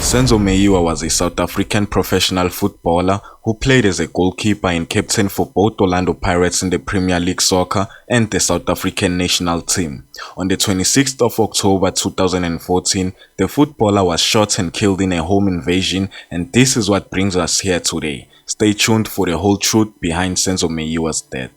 Senzo Meyiwa was a South African professional footballer who played as a goalkeeper and captain for both Orlando Pirates in the Premier League Soccer and the South African national team. On the 26th of October 2014, the footballer was shot and killed in a home invasion, and this is what brings us here today. Stay tuned for the whole truth behind Senzo Meyiwa's death.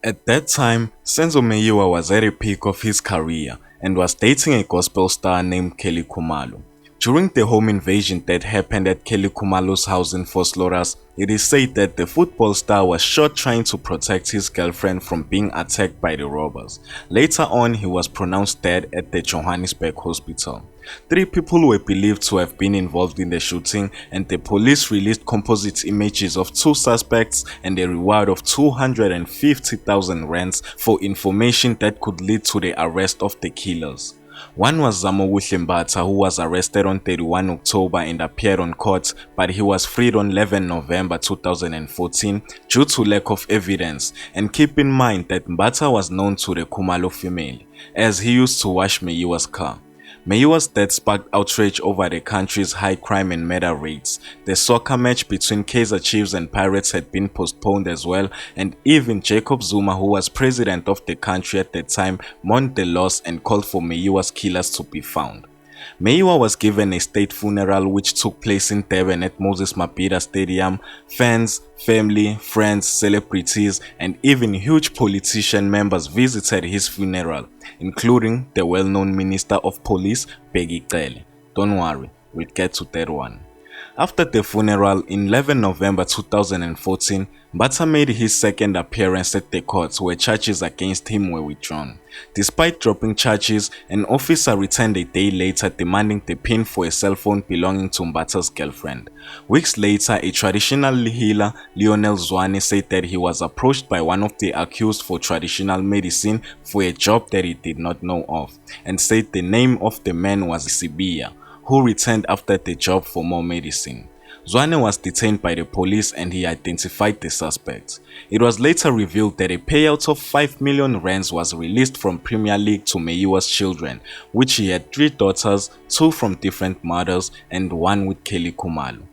At that time, Senzo Meyiwa was at the peak of his career and was dating a gospel star named Khumalo. During the home invasion that happened at Khumalo's house in Vosloorus, it is said that the football star was shot trying to protect his girlfriend from being attacked by the robbers. Later on, he was pronounced dead at the Johannesburg hospital. 3 people were believed to have been involved in the shooting, and the police released composite images of 2 suspects and a reward of 250,000 rands for information that could lead to the arrest of the killers. One was Zamobuhle, who was arrested on 31 October and appeared on court, but he was freed on 11 November 2014 due to lack of evidence. And keep in mind that Mbatha was known to the Khumalo family, as he used to wash Meyiwa's car. Meyiwa's death sparked outrage over the country's high crime and murder rates. The soccer match between Kaizer Chiefs and Pirates had been postponed as well, and even Jacob Zuma, who was president of the country at the time, mourned the loss and called for Meyiwa's killers to be found. Meyiwa was given a state funeral which took place in Durban at Moses Mabhida Stadium. Fans, family, friends, celebrities, and even huge politician members visited his funeral, including the well-known Minister of Police, Bheki Cele. Don't worry, we'll get to that one. After the funeral in 11 November 2014, Mbatha made his second appearance at the court where charges against him were withdrawn. Despite dropping charges, an officer returned a day later demanding the pin for a cell phone belonging to Mbatha's girlfriend. Weeks later, a traditional healer, Lionel Zwane, said that he was approached by one of the accused for traditional medicine for a job that he did not know of, and said the name of the man was Sibiya, who returned after the job for more medicine. Zwane was detained by the police and he identified the suspects. It was later revealed that a payout of 5 million rands was released from Premier League to Meyiwa's children, which he had 3 daughters, 2 from different mothers and 1 with Khumalo.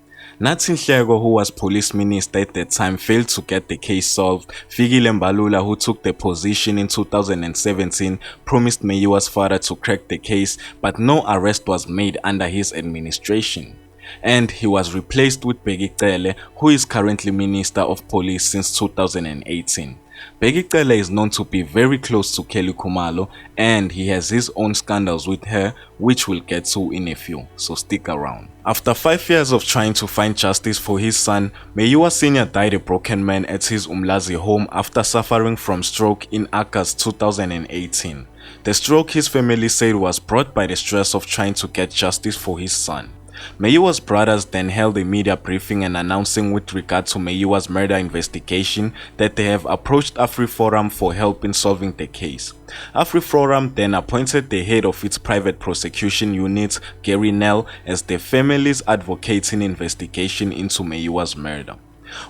Nathi Nhleko, who was police minister at the time, failed to get the case solved. Fikile Mbalula, who took the position in 2017, promised Meyiwa's father to crack the case, but no arrest was made under his administration. And he was replaced with Bheki Cele, who is currently Minister of Police since 2018. Bheki Cele is known to be very close to Khumalo, and he has his own scandals with her, which we'll get to in a few, so stick around. After 5 years of trying to find justice for his son, Meyiwa Sr. died a broken man at his Umlazi home after suffering from stroke in August 2018. The stroke, his family said, was brought by the stress of trying to get justice for his son. Meyiwa's brothers then held a media briefing and announcing with regard to Meyiwa's murder investigation that they have approached AfriForum for help in solving the case. AfriForum then appointed the head of its private prosecution unit, Gary Nell, as the family's advocating investigation into Meyiwa's murder.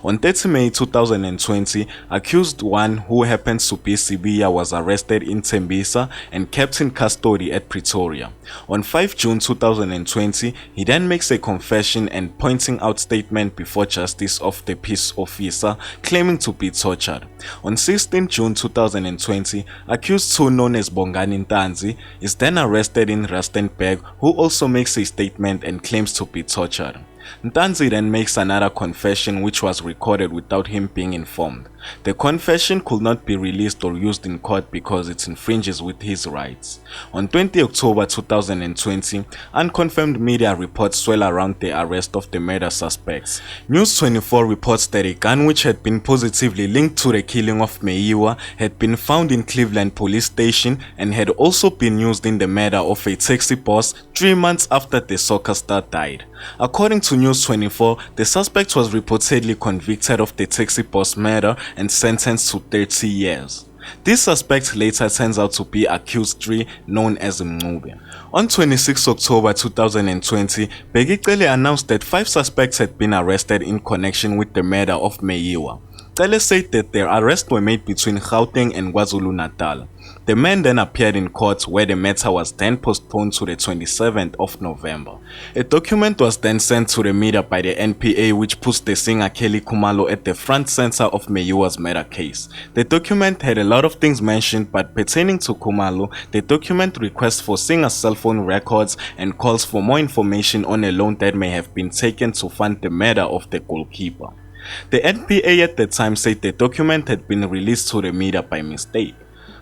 On 30 May 2020, accused 1, who happens to be Sibiya, was arrested in Tembisa and kept in custody at Pretoria. On 5 June 2020, he then makes a confession and pointing out statement before justice of the peace officer claiming to be tortured. On 16 June 2020, accused 2, known as Bongani Ntanzi, is then arrested in Rustenburg, who also makes a statement and claims to be tortured. Ntanzi then makes another confession which was recorded without him being informed. The confession could not be released or used in court because it infringes with his rights. On 20 October 2020, unconfirmed media reports swirl around the arrest of the murder suspects. News 24 reports that a gun which had been positively linked to the killing of Meyiwa had been found in Cleveland police station and had also been used in the murder of a taxi boss 3 months after the soccer star died. According to News 24, the suspect was reportedly convicted of the taxi boss murder and sentenced to 30 years. This suspect later turns out to be accused 3, known as Mncube. On 26 October 2020, Bheki Cele announced that 5 suspects had been arrested in connection with the murder of Meyiwa. Cele said that their arrests were made between Gauteng and KwaZulu-Natal. The men then appeared in court where the matter was then postponed to the 27th of November. A document was then sent to the media by the NPA which puts the singer Kelly Khumalo at the front center of Meyiwa's murder case. The document had a lot of things mentioned, but pertaining to Khumalo, the document requests for singer's cell phone records and calls for more information on a loan that may have been taken to fund the murder of the goalkeeper. The NPA at the time said the document had been released to the media by mistake.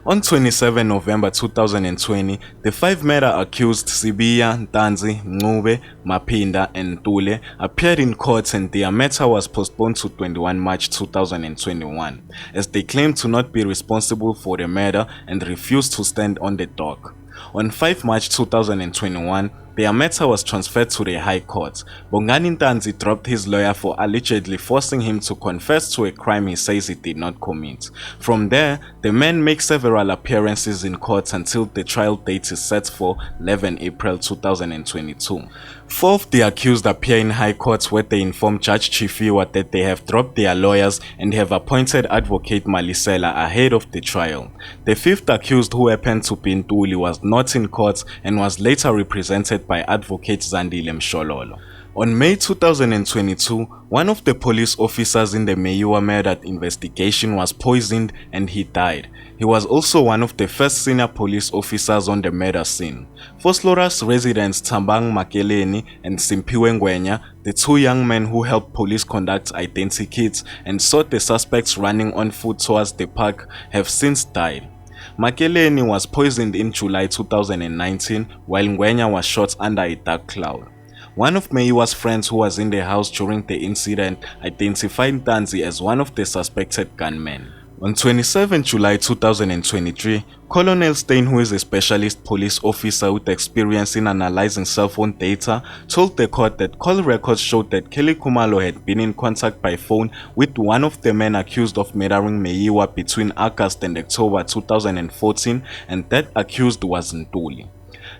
On 27 November 2020, the 5 murder accused Sibiya, Ntanzi, Ncube, Mapinda and Ntule appeared in court, and their matter was postponed to 21 March 2021 as they claimed to not be responsible for the murder and refused to stand on the dock. On 5 March 2021, their matter was transferred to the High Court. Bongani Ntanzi dropped his lawyer for allegedly forcing him to confess to a crime he says he did not commit. From there, the men make several appearances in court until the trial date is set for 11 April 2022. 4 of the accused appear in High Court where they inform Judge Chifiwa that they have dropped their lawyers and have appointed advocate Malisela ahead of the trial. The 5th accused, who happened to be Ntuli, was not in court and was later represented by advocate Zandile Mshololo. On May 2022, one of the police officers in the Meyiwa murder investigation was poisoned and he died. He was also one of the first senior police officers on the murder scene. Vosloorus residents Thambang Makeleni and Simpiwe Ngwenya, the 2 young men who helped police conduct identikits and sought the suspects running on foot towards the park, have since died. Makeleni was poisoned in July 2019 while Ngwenya was shot under a dark cloud. One of Meyiwa's friends who was in the house during the incident identified Ntanzi as one of the suspected gunmen. On 27 July 2023, Colonel Stein, who is a specialist police officer with experience in analyzing cell phone data, told the court that call records showed that Kelly Khumalo had been in contact by phone with one of the men accused of murdering Meyiwa between August and October 2014, and that accused was Ntuli.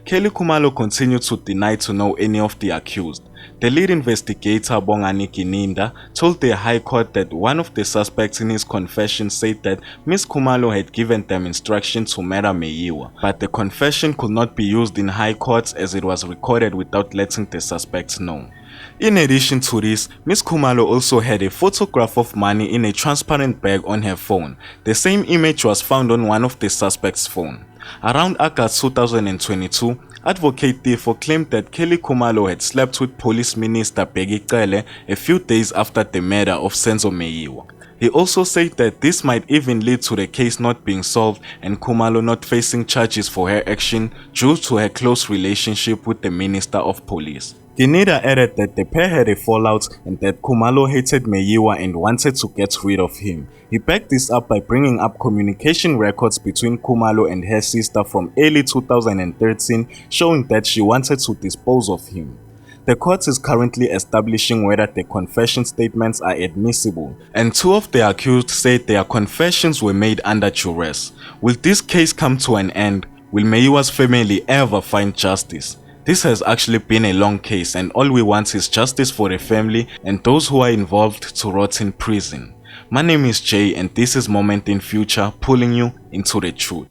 Kelly Khumalo continued to deny to know any of the accused. The lead investigator, Bongani Kininda, told the High Court that one of the suspects in his confession said that Ms. Khumalo had given them instruction to murder Meyiwa, but the confession could not be used in High Court as it was recorded without letting the suspects know. In addition to this, Ms. Khumalo also had a photograph of money in a transparent bag on her phone. The same image was found on one of the suspects' phone. Around August 2022, Advocate Tifo claimed that Kelly Khumalo had slept with Police Minister Bheki Cele a few days after the murder of Senzo Meyiwa. He also said that this might even lead to the case not being solved and Khumalo not facing charges for her action due to her close relationship with the Minister of Police. Kinida added that the pair had a fallout and that Khumalo hated Meyiwa and wanted to get rid of him. He backed this up by bringing up communication records between Khumalo and her sister from early 2013 showing that she wanted to dispose of him. The court is currently establishing whether the confession statements are admissible, and 2 of the accused said their confessions were made under duress. Will this case come to an end? Will Meyiwa's family ever find justice? This has actually been a long case, and all we want is justice for the family and those who are involved to rot in prison. My name is Jay and this is Moment in Future, pulling you into the truth.